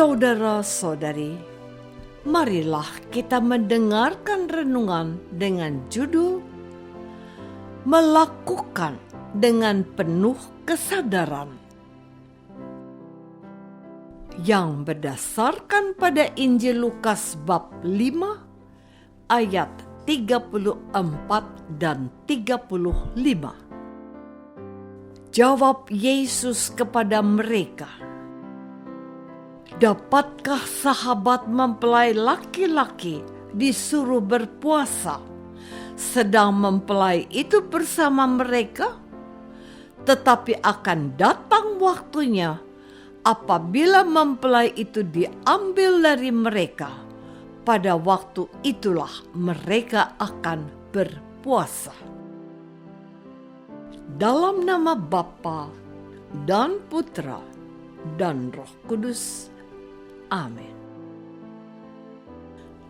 Saudara-saudari, marilah kita mendengarkan renungan dengan judul Melakukan dengan Penuh Kesadaran, yang berdasarkan pada Injil Lukas bab 5 ayat 34 dan 35. Jawab Yesus kepada mereka, "Dapatkah sahabat mempelai laki-laki disuruh berpuasa, sedang mempelai itu bersama mereka? Tetapi akan datang waktunya apabila mempelai itu diambil dari mereka. Pada waktu itulah mereka akan berpuasa." Dalam nama Bapa dan Putra dan Roh Kudus. Amin.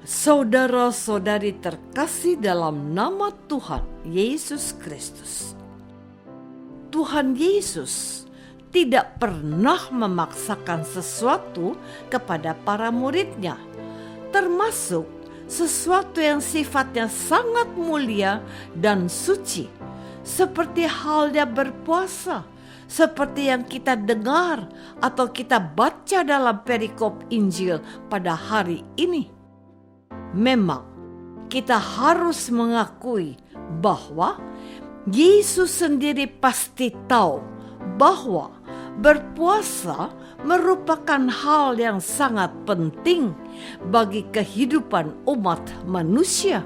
Saudara-saudari terkasih dalam nama Tuhan Yesus Kristus. Tuhan Yesus tidak pernah memaksakan sesuatu kepada para muridnya, termasuk sesuatu yang sifatnya sangat mulia dan suci, seperti halnya berpuasa, seperti yang kita dengar atau kita baca dalam perikop Injil pada hari ini. Memang kita harus mengakui bahwa Yesus sendiri pasti tahu bahwa berpuasa merupakan hal yang sangat penting bagi kehidupan umat manusia.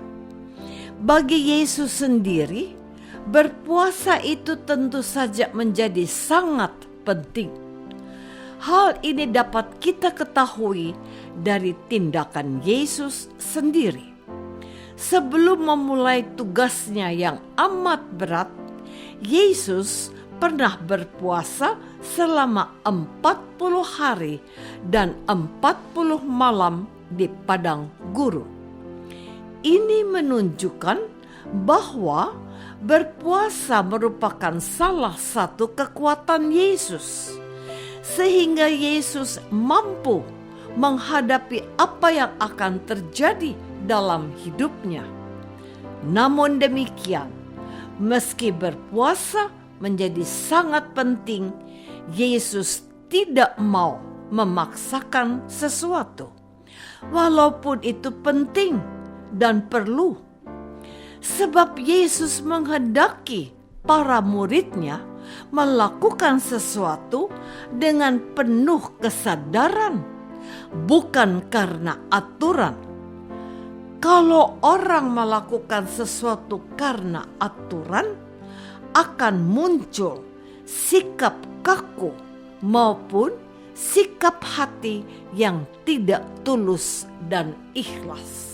Bagi Yesus sendiri, berpuasa itu tentu saja menjadi sangat penting. Hal ini dapat kita ketahui dari tindakan Yesus sendiri. Sebelum memulai tugasnya yang amat berat, Yesus pernah berpuasa selama 40 hari dan 40 malam di padang gurun. Ini menunjukkan bahwa berpuasa merupakan salah satu kekuatan Yesus, sehingga Yesus mampu menghadapi apa yang akan terjadi dalam hidupnya. Namun demikian, meski berpuasa menjadi sangat penting, Yesus tidak mau memaksakan sesuatu, walaupun itu penting dan perlu. Sebab Yesus menghendaki para muridnya melakukan sesuatu dengan penuh kesadaran, bukan karena aturan. Kalau orang melakukan sesuatu karena aturan, akan muncul sikap kaku maupun sikap hati yang tidak tulus dan ikhlas.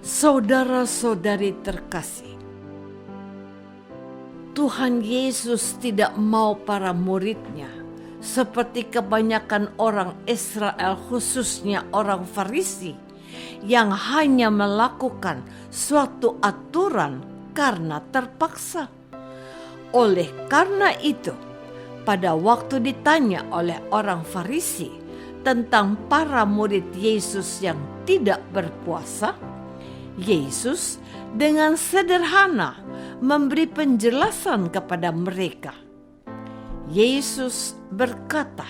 Saudara-saudari terkasih, Tuhan Yesus tidak mau para muridnya seperti kebanyakan orang Israel, khususnya orang Farisi, yang hanya melakukan suatu aturan karena terpaksa. Oleh karena itu, pada waktu ditanya oleh orang Farisi tentang para murid Yesus yang tidak berpuasa, Yesus dengan sederhana memberi penjelasan kepada mereka. Yesus berkata,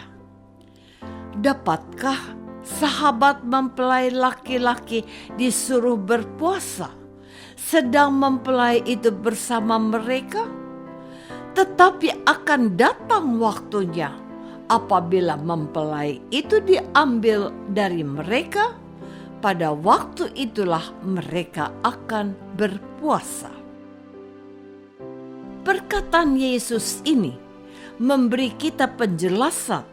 "Dapatkah sahabat mempelai laki-laki disuruh berpuasa, sedang mempelai itu bersama mereka? Tetapi akan datang waktunya apabila mempelai itu diambil dari mereka. Pada waktu itulah mereka akan berpuasa." Perkataan Yesus ini memberi kita penjelasan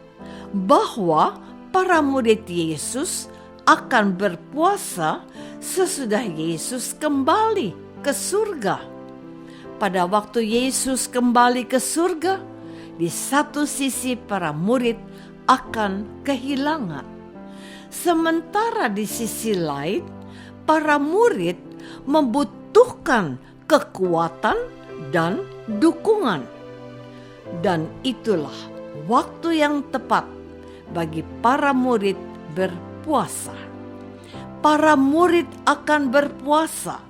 bahwa para murid Yesus akan berpuasa sesudah Yesus kembali ke surga. Pada waktu Yesus kembali ke surga, di satu sisi para murid akan kehilangan. Sementara di sisi lain, para murid membutuhkan kekuatan dan dukungan. Dan itulah waktu yang tepat bagi para murid berpuasa. Para murid akan berpuasa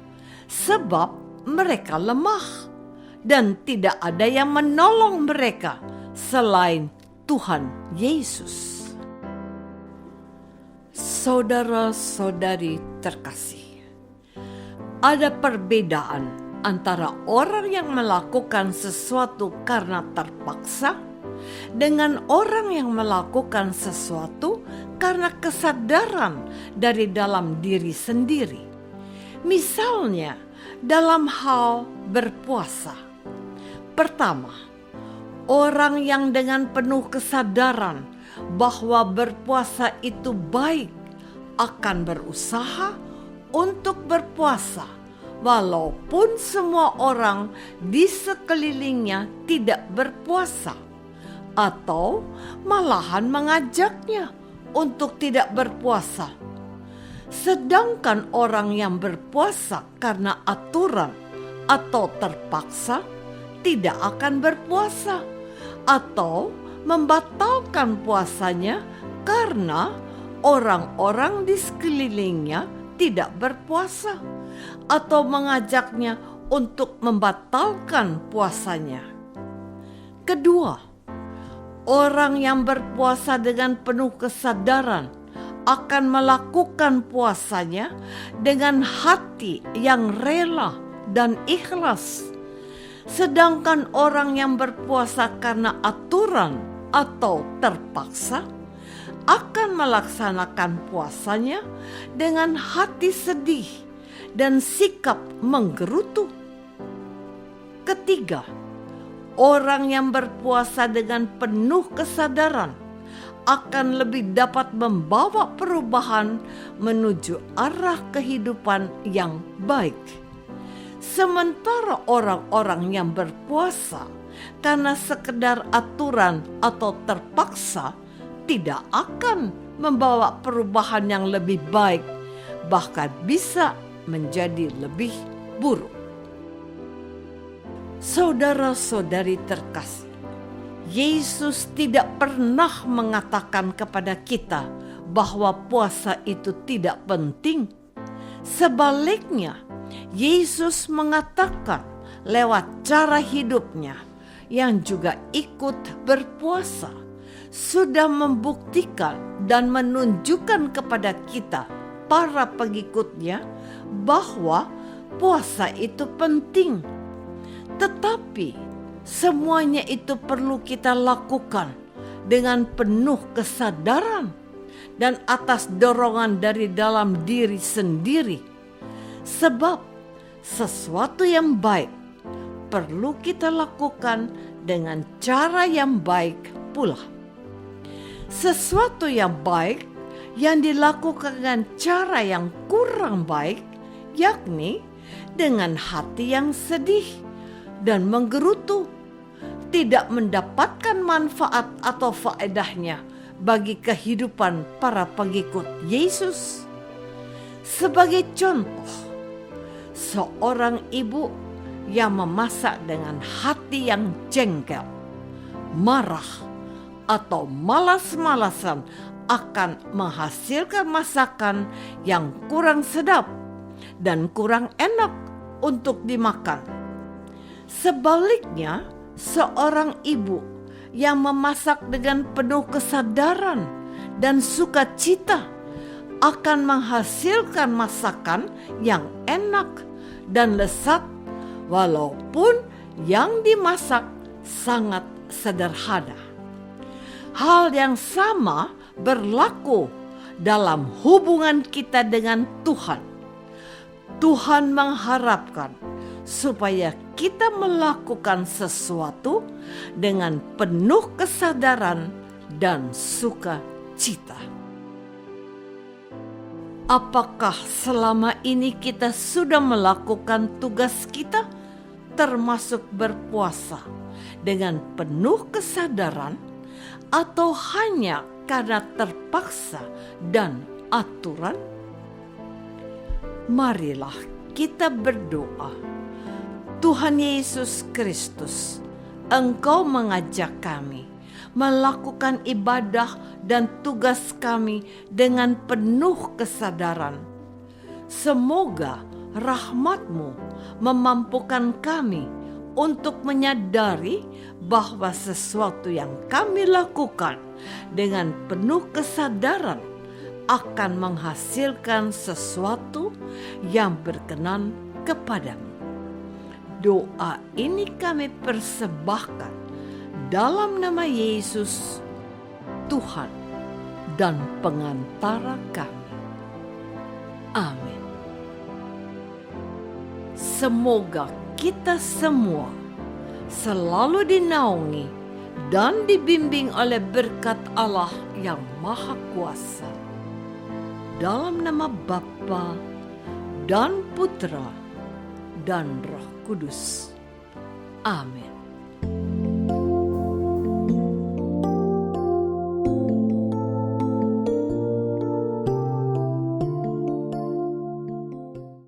sebab mereka lemah dan tidak ada yang menolong mereka selain Tuhan Yesus. Saudara-saudari terkasih, ada perbedaan antara orang yang melakukan sesuatu karena terpaksa dengan orang yang melakukan sesuatu karena kesadaran dari dalam diri sendiri. Misalnya, dalam hal berpuasa. Pertama, orang yang dengan penuh kesadaran bahwa berpuasa itu baik akan berusaha untuk berpuasa walaupun semua orang di sekelilingnya tidak berpuasa, atau malahan mengajaknya untuk tidak berpuasa. Sedangkan orang yang berpuasa karena aturan atau terpaksa tidak akan berpuasa atau membatalkan puasanya karena orang-orang di sekelilingnya tidak berpuasa atau mengajaknya untuk membatalkan puasanya. Kedua, orang yang berpuasa dengan penuh kesadaran akan melakukan puasanya dengan hati yang rela dan ikhlas. Sedangkan orang yang berpuasa karena aturan atau terpaksa akan melaksanakan puasanya dengan hati sedih dan sikap menggerutu. Ketiga, orang yang berpuasa dengan penuh kesadaran akan lebih dapat membawa perubahan menuju arah kehidupan yang baik. Sementara orang-orang yang berpuasa karena sekedar aturan atau terpaksa tidak akan membawa perubahan yang lebih baik, bahkan bisa menjadi lebih buruk. Saudara-saudari terkasih, Yesus tidak pernah mengatakan kepada kita bahwa puasa itu tidak penting. Sebaliknya, Yesus mengatakan lewat cara hidupnya yang juga ikut berpuasa sudah membuktikan dan menunjukkan kepada kita, para pengikutnya, bahwa puasa itu penting. Tetapi semuanya itu perlu kita lakukan dengan penuh kesadaran dan atas dorongan dari dalam diri sendiri. Sebab sesuatu yang baik perlu kita lakukan dengan cara yang baik pula. Sesuatu yang baik yang dilakukan dengan cara yang kurang baik, yakni dengan hati yang sedih dan menggerutu, tidak mendapatkan manfaat atau faedahnya bagi kehidupan para pengikut Yesus. Sebagai contoh, seorang ibu yang memasak dengan hati yang jengkel, marah, atau malas-malasan akan menghasilkan masakan yang kurang sedap dan kurang enak untuk dimakan. Sebaliknya, seorang ibu yang memasak dengan penuh kesadaran dan sukacita akan menghasilkan masakan yang enak dan lezat walaupun yang dimasak sangat sederhana. Hal yang sama berlaku dalam hubungan kita dengan Tuhan. Tuhan mengharapkan supaya kita melakukan sesuatu dengan penuh kesadaran dan sukacita. Apakah selama ini kita sudah melakukan tugas kita, termasuk berpuasa, dengan penuh kesadaran, atau hanya karena terpaksa dan aturan? Marilah kita berdoa. Tuhan Yesus Kristus, Engkau mengajak kami melakukan ibadah dan tugas kami dengan penuh kesadaran. Semoga rahmat-Mu memampukan kami untuk menyadari bahwa sesuatu yang kami lakukan dengan penuh kesadaran akan menghasilkan sesuatu yang berkenan kepadamu. Doa ini kami persembahkan dalam nama Yesus, Tuhan dan pengantara kami. Amin. Semoga kita semua selalu dinaungi dan dibimbing oleh berkat Allah yang Maha Kuasa. Dalam nama Bapa dan Putra dan Roh Kudus. Amin.